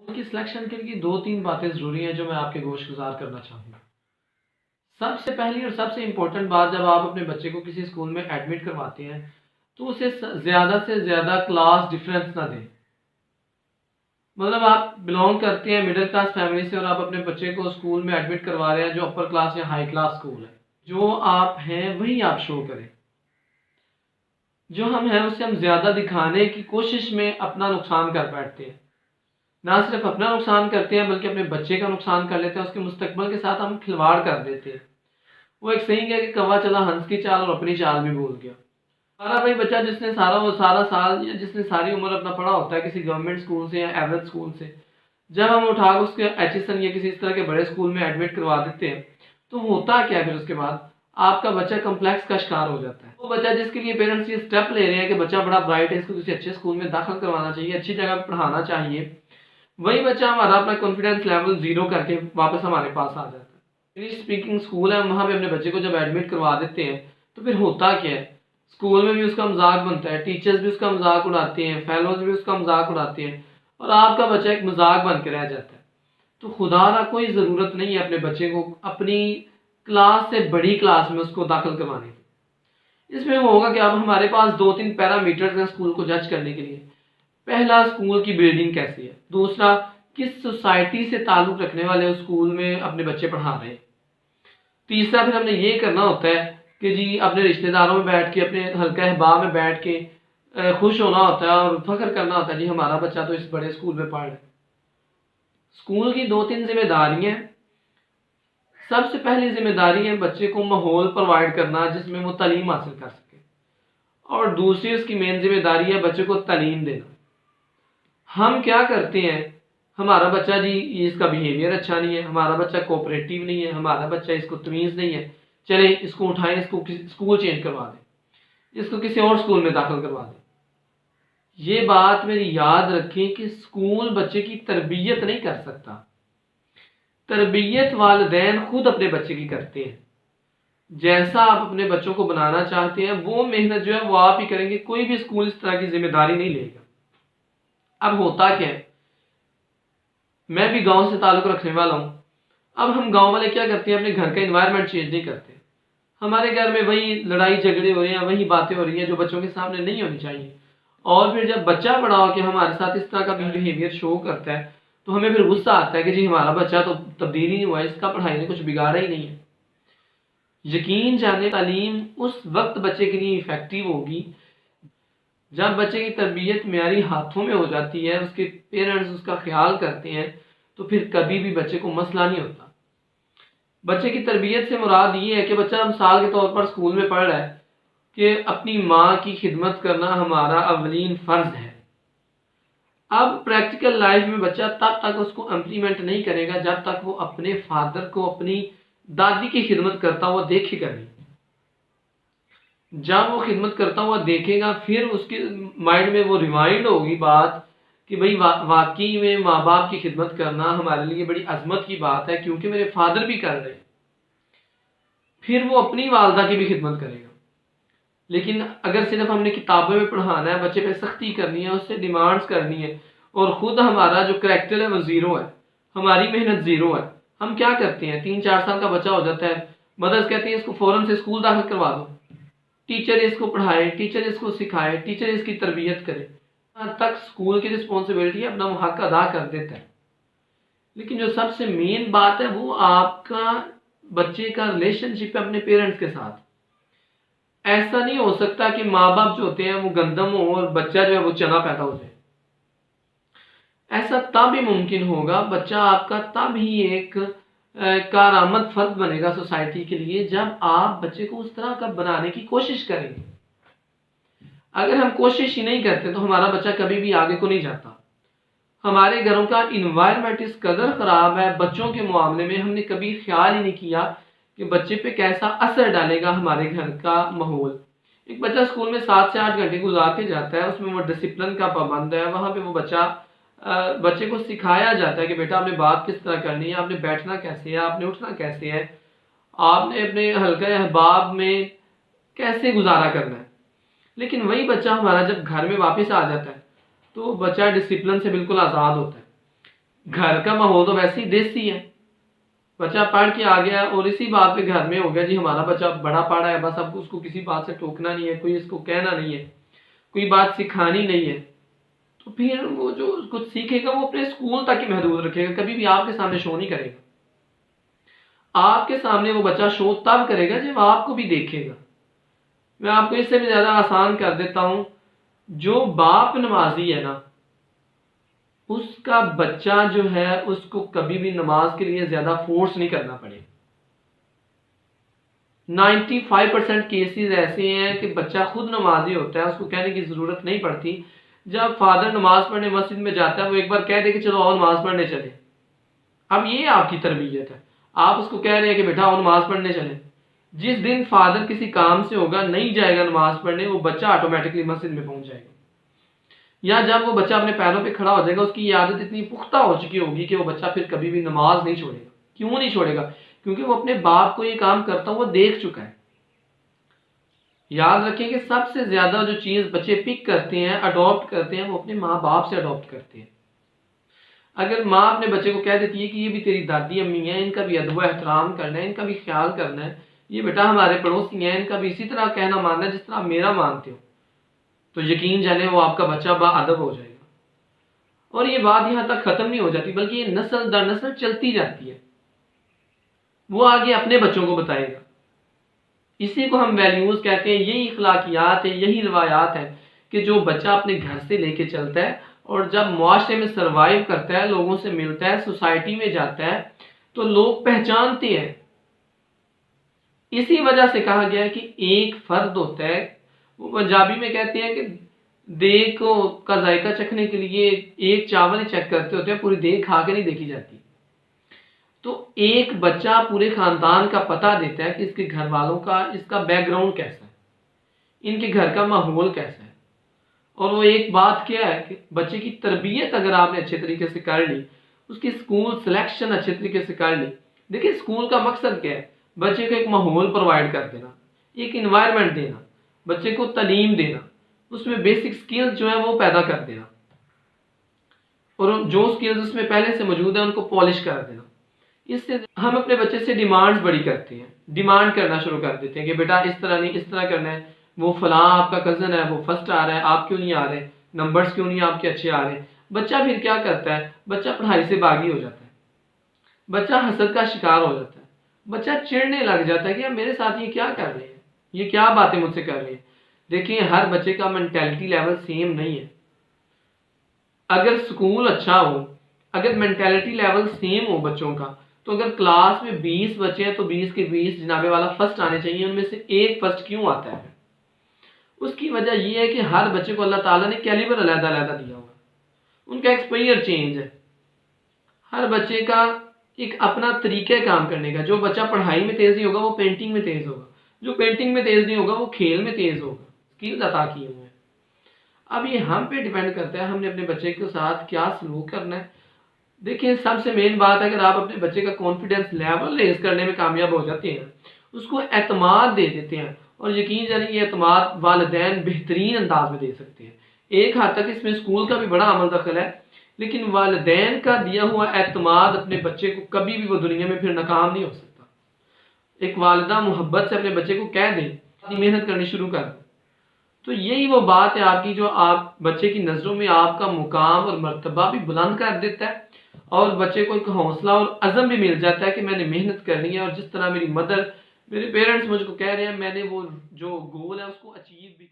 की सिलेक्शन के लिए दो तीन बातें ज़रूरी हैं जो मैं आपके गोश गुजार करना चाहूँगा। सबसे पहली और सबसे इम्पोर्टेंट बात, जब आप अपने बच्चे को किसी स्कूल में एडमिट करवाते हैं तो उसे ज़्यादा से ज़्यादा क्लास डिफरेंस ना दें। मतलब आप बिलोंग करते हैं मिडिल क्लास फैमिली से और आप अपने बच्चे को स्कूल में एडमिट करवा रहे हैं जो अपर क्लास या हाई क्लास स्कूल है, जो आप हैं वही आप शो करें। जो हम हैं उससे हम ज़्यादा दिखाने की कोशिश में अपना नुकसान कर बैठते हैं। ना सिर्फ अपना नुकसान करते हैं बल्कि अपने बच्चे का नुकसान कर लेते हैं, उसके मुस्तकबिल के साथ हम खिलवाड़ कर देते हैं। वो एक सही है कि कौवा चला हंस की चाल और अपनी चाल भी भूल गया। हमारा भाई बच्चा जिसने सारा साल या जिसने सारी उम्र अपना पढ़ा होता है किसी गवर्नमेंट स्कूल से या एवरेज स्कूल से, जब हम उठा उसके एचएसएन या किसी इस तरह के बड़े स्कूल में एडमिट करवा देते हैं तो होता क्या है, फिर उसके बाद आपका बच्चा कम्प्लेक्स का शिकार हो जाता है। वो बच्चा जिसके लिए पेरेंट्स ये स्टेप ले रहे हैं कि बच्चा बड़ा ब्राइट है, इसको किसी अच्छे स्कूल में दाखिल करवाना चाहिए, अच्छी जगह पर पढ़ाना चाहिए, वही बच्चा हमारा अपना कॉन्फिडेंस लेवल जीरो करके वापस हमारे पास आ जाता है। इंग्लिश स्पीकिंग स्कूल है, वहाँ पे अपने बच्चे को जब एडमिट करवा देते हैं तो फिर होता क्या है, स्कूल में भी उसका मजाक बनता है, टीचर्स भी उसका मजाक उड़ाते हैं, फेलोज भी उसका मजाक उड़ाते हैं और आपका बच्चा एक मजाक बन के रह जाता है। तो खुदा ना कोई ज़रूरत नहीं है अपने बच्चे को अपनी क्लास से बड़ी क्लास में उसको दाखिल करवाने की। इसमें होगा कि अब हमारे पास दो तीन पैरामीटर्स हैं स्कूल को जज करने के लिए। पहला, स्कूल की बिल्डिंग कैसी है। दूसरा, किस सोसाइटी से ताल्लुक़ रखने वाले उस स्कूल में अपने बच्चे पढ़ा रहे हैं। तीसरा, फिर हमने ये करना होता है कि जी अपने रिश्तेदारों में बैठ के, अपने हल्का अहबाब में बैठ के खुश होना होता है और फख्र करना होता है जी हमारा बच्चा तो इस बड़े स्कूल में पढ़ रहा है। स्कूल की दो तीन जिम्मेदारियाँ। सबसे पहली जिम्मेदारी है बच्चे को माहौल प्रोवाइड करना जिसमें वो तालीम हासिल कर सके, और दूसरी उसकी मेन जिम्मेदारी है बच्चे को तालीम देना। हम क्या करते हैं, हमारा बच्चा जी इसका बिहेवियर अच्छा नहीं है, हमारा बच्चा कोऑपरेटिव नहीं है, हमारा बच्चा इसको तमीज़ नहीं है, चले इसको उठाएं, इसको स्कूल चेंज करवा दें, इसको किसी और स्कूल में दाखिल करवा दें। ये बात मेरी याद रखें कि स्कूल बच्चे की तरबियत नहीं कर सकता, तरबियत वालिदैन खुद अपने बच्चे की करते हैं। जैसा आप अपने बच्चों को बनाना चाहते हैं वो मेहनत जो है वो आप ही करेंगे, कोई भी स्कूल इस तरह की जिम्मेदारी नहीं लेगा। अब होता क्या है, मैं भी गांव से ताल्लुक़ रखने वाला हूँ। अब हम गांव वाले क्या करते हैं, अपने घर का एनवायरनमेंट चेंज नहीं करते। हमारे घर में वही लड़ाई झगड़े हो रहे हैं, वही बातें हो रही हैं जो बच्चों के सामने नहीं होनी चाहिए। और फिर जब बच्चा बड़ा हो के हमारे साथ इस तरह का बिहेवियर शो करता है तो हमें फिर गुस्सा आता है कि जी हमारा बच्चा तो तब्दील ही नहीं हुआ, इसका पढ़ाई ने कुछ बिगाड़ा ही नहीं है। यकीन जाने तालीम उस वक्त बच्चे के लिए इफेक्टिव होगी जब बच्चे की तरबियत मेयारी हाथों में हो जाती है, उसके पेरेंट्स उसका ख्याल करते हैं, तो फिर कभी भी बच्चे को मसला नहीं होता। बच्चे की तरबियत से मुराद ये है कि बच्चा मिसाल के तौर पर स्कूल में पढ़ रहा है कि अपनी माँ की खिदमत करना हमारा अवलीन फ़र्ज है। अब प्रैक्टिकल लाइफ में बच्चा तब तक उसको इम्प्लीमेंट नहीं करेगा जब तक वो अपने फादर को अपनी दादी की खिदमत करता हुआ देखेगा नहीं। जब वो खिदमत करता हुआ देखेगा फिर उसके माइंड में वो रिमाइंड होगी बात कि भाई वाकई में माँ बाप की खिदमत करना हमारे लिए बड़ी अजमत की बात है क्योंकि मेरे फादर भी कर रहे हैं। फिर वो अपनी वालदा की भी खिदमत करेगा। लेकिन अगर सिर्फ हमने किताबों में पढ़ाना है, बच्चे पे सख्ती करनी है, उससे डिमांड्स करनी है और ख़ुद हमारा जो करैक्टर है वो ज़ीरो है, हमारी मेहनत ज़ीरो है, हम क्या करते हैं, 3-4 साल का बच्चा हो जाता है, मदर्स कहती है इसको फ़ौरन से स्कूल दाखिल करवा दो, टीचर इसको पढ़ाए, टीचर इसको सिखाए, टीचर इसकी तरबियत करे, यहाँ तक स्कूल की रिस्पॉन्सिबिलिटी है, अपना हक अदा कर देता है। लेकिन जो सबसे मेन बात है वो आपका बच्चे का रिलेशनशिप है अपने पेरेंट्स के साथ। ऐसा नहीं हो सकता कि माँ बाप जो होते हैं वो गंदम हो और बच्चा जो है वो चना पैदा हो जाए। ऐसा तब ही मुमकिन होगा, बच्चा आपका तब ही एक कारआमद फर्द बनेगा सोसाइटी के लिए जब आप बच्चे को उस तरह का बनाने की कोशिश करेंगे। अगर हम कोशिश ही नहीं करते तो हमारा बच्चा कभी भी आगे को नहीं जाता। हमारे घरों का इन्वायरमेंट इस कदर ख़राब है, बच्चों के मामले में हमने कभी ख्याल ही नहीं किया कि बच्चे पे कैसा असर डालेगा हमारे घर का माहौल। एक बच्चा स्कूल में 7 से 8 घंटे गुजार के जाता है, उसमें वो डिसिप्लिन का पाबंद है, वहाँ पे वो बच्चे को सिखाया जाता है कि बेटा आपने बात किस तरह करनी है, आपने बैठना कैसे है, आपने उठना कैसे है, आपने अपने हल्का अहबाब में कैसे गुजारा करना है। लेकिन वही बच्चा हमारा जब घर में वापस आ जाता है तो बच्चा डिसिप्लिन से बिल्कुल आज़ाद होता है। گھر کا ماحول تو ویسے ہی دیسی ہے، بچہ پڑھ کے آ گیا اور اسی بات پہ گھر میں ہو گیا جی ہمارا بچہ بڑا پڑھا ہے، بس اب اس کو کسی بات سے ٹوکنا نہیں ہے، کوئی اس کو کہنا نہیں ہے، کوئی بات سکھانی نہیں ہے، تو پھر وہ جو کچھ سیکھے گا وہ اپنے اسکول تک ہی محدود رکھے گا، کبھی بھی آپ کے سامنے شو نہیں کرے گا۔ آپ کے سامنے وہ بچہ شو تب کرے گا جب آپ کو بھی دیکھے گا۔ میں آپ کو اس سے بھی زیادہ آسان کر دیتا ہوں، جو باپ نمازی ہے نا، اس کا بچہ جو ہے اس کو کبھی بھی نماز کے لیے زیادہ فورس نہیں کرنا پڑے۔ 95% کیسز ایسے ہیں کہ بچہ خود نمازی ہوتا ہے، اس کو کہنے کی ضرورت نہیں پڑتی۔ جب فادر نماز پڑھنے مسجد میں جاتا ہے وہ ایک بار کہہ دے کہ چلو آؤ نماز پڑھنے چلے، اب یہ آپ کی تربیت ہے، آپ اس کو کہہ رہے ہیں کہ بیٹا آؤ نماز پڑھنے چلے۔ جس دن فادر کسی کام سے ہوگا نہیں جائے گا نماز پڑھنے، وہ بچہ آٹومیٹکلی مسجد میں پہنچ جائے گا، یا جب وہ بچہ اپنے پیروں پہ کھڑا ہو جائے گا اس کی یہ عادت اتنی پختہ ہو چکی ہوگی کہ وہ بچہ پھر کبھی بھی نماز نہیں چھوڑے گا۔ کیوں نہیں چھوڑے گا؟ کیونکہ وہ اپنے باپ کو یہ کام کرتا ہوا دیکھ چکا ہے۔ یاد رکھیں کہ سب سے زیادہ جو چیز بچے پک کرتے ہیں، اڈاپٹ کرتے ہیں، وہ اپنے ماں باپ سے اڈاپٹ کرتے ہیں۔ اگر ماں اپنے بچے کو کہہ دیتی ہے کہ یہ بھی تیری دادی امی ہیں، ان کا بھی ادب و احترام کرنا ہے، ان کا بھی خیال کرنا ہے، یہ بیٹا ہمارے پڑوسی ہیں، ان کا بھی اسی طرح کہنا ماننا ہے جس طرح میرا مانتے ہو، تو یقین جانے وہ آپ کا بچہ با ادب ہو جائے گا۔ اور یہ بات یہاں تک ختم نہیں ہو جاتی بلکہ یہ نسل در نسل چلتی جاتی ہے، وہ آگے اپنے بچوں کو بتائے گا۔ اسی کو ہم ویلیوز کہتے ہیں، یہی اخلاقیات ہے، یہی روایات ہے کہ جو بچہ اپنے گھر سے لے کے چلتا ہے اور جب معاشرے میں سروائیو کرتا ہے، لوگوں سے ملتا ہے، سوسائٹی میں جاتا ہے تو لوگ پہچانتے ہیں۔ اسی وجہ سے کہا گیا ہے کہ ایک فرد ہوتا ہے، وہ پنجابی میں کہتے ہیں کہ دیگ کا ذائقہ چکھنے کے لیے ایک چاول ہی چیک کرتے ہوتے ہیں، پوری دیگ کھا کے نہیں دیکھی جاتی۔ تو ایک بچہ پورے خاندان کا پتہ دیتا ہے کہ اس کے گھر والوں کا، اس کا بیک گراؤنڈ کیسا ہے، ان کے گھر کا ماحول کیسا ہے۔ اور وہ ایک بات کیا ہے کہ بچے کی تربیت اگر آپ نے اچھے طریقے سے کر لی، اس کی سکول سلیکشن اچھے طریقے سے کر لی۔ دیکھیں سکول کا مقصد کیا ہے؟ بچے کو ایک ماحول پرووائڈ کر دینا، ایک انوائرمنٹ دینا، بچے کو تعلیم دینا، اس میں بیسک سکلز جو ہیں وہ پیدا کر دینا، اور جو سکلز اس میں پہلے سے موجود ہیں ان کو پالش کر دینا۔ اس سے ہم اپنے بچے سے ڈیمانڈز بڑی کرتے ہیں، ڈیمانڈ کرنا شروع کر دیتے ہیں کہ بیٹا اس طرح نہیں، اس طرح کرنا ہے، وہ فلاں آپ کا کزن ہے وہ فرسٹ آ رہا ہے، آپ کیوں نہیں آ رہے، نمبرز کیوں نہیں آپ کے اچھے آ رہے۔ بچہ پھر کیا کرتا ہے؟ بچہ پڑھائی سے باغی ہو جاتا ہے، بچہ حسد کا شکار ہو جاتا ہے، بچہ چڑھنے لگ جاتا ہے کہ اب میرے ساتھ یہ کیا کر رہے ہیں، یہ کیا باتیں مجھ سے کر رہے ہیں۔ دیکھیں ہر بچے کا مینٹیلٹی لیول سیم نہیں ہے۔ اگر سکول اچھا ہو، اگر مینٹیلٹی لیول سیم ہو بچوں کا، تو اگر کلاس میں 20 بچے ہیں تو 20 کے 20 جنابے والا فرسٹ آنے چاہیے، ان میں سے ایک فرسٹ کیوں آتا ہے؟ اس کی وجہ یہ ہے کہ ہر بچے کو اللہ تعالیٰ نے کیلیبر علیحدہ علیحدہ دیا ہوگا، ان کا ایکسپیریئر چینج ہے، ہر بچے کا ایک اپنا طریقہ کام کرنے کا۔ جو بچہ پڑھائی میں تیز نہیں ہوگا وہ پینٹنگ میں تیز ہوگا، جو پینٹنگ میں تیز نہیں ہوگا وہ کھیل میں تیز ہوگا، اسکلز عطا کیے ہوئے ہیں۔ اب یہ ہم پہ ڈیپینڈ کرتا ہے ہم نے اپنے بچے کے ساتھ کیا سلوک کرنا ہے۔ دیکھیں سب سے مین بات ہے، اگر آپ اپنے بچے کا کانفیڈنس لیول ریز کرنے میں کامیاب ہو جاتے ہیں، اس کو اعتماد دے دیتے ہیں، اور یقین جانیں یہ اعتماد والدین بہترین انداز میں دے سکتے ہیں۔ ایک حد تک اس میں اسکول کا بھی بڑا عمل دخل ہے، لیکن والدین کا دیا ہوا اعتماد اپنے بچے کو کبھی بھی وہ دنیا میں پھر ناکام نہیں ہو سکتا۔ ایک والدہ محبت سے اپنے بچے کو کہہ دیں اپنی محنت کرنی شروع کر دیں، تو یہی وہ بات ہے آپ کی جو آپ بچے کی نظروں میں آپ کا مقام اور مرتبہ بھی بلند کر دیتا ہے، اور بچے کو ایک حوصلہ اور عزم بھی مل جاتا ہے کہ میں نے محنت کرنی ہے، اور جس طرح میری مدر، میرے پیرنٹس مجھ کو کہہ رہے ہیں میں نے وہ جو گول ہے اس کو اچیو بھی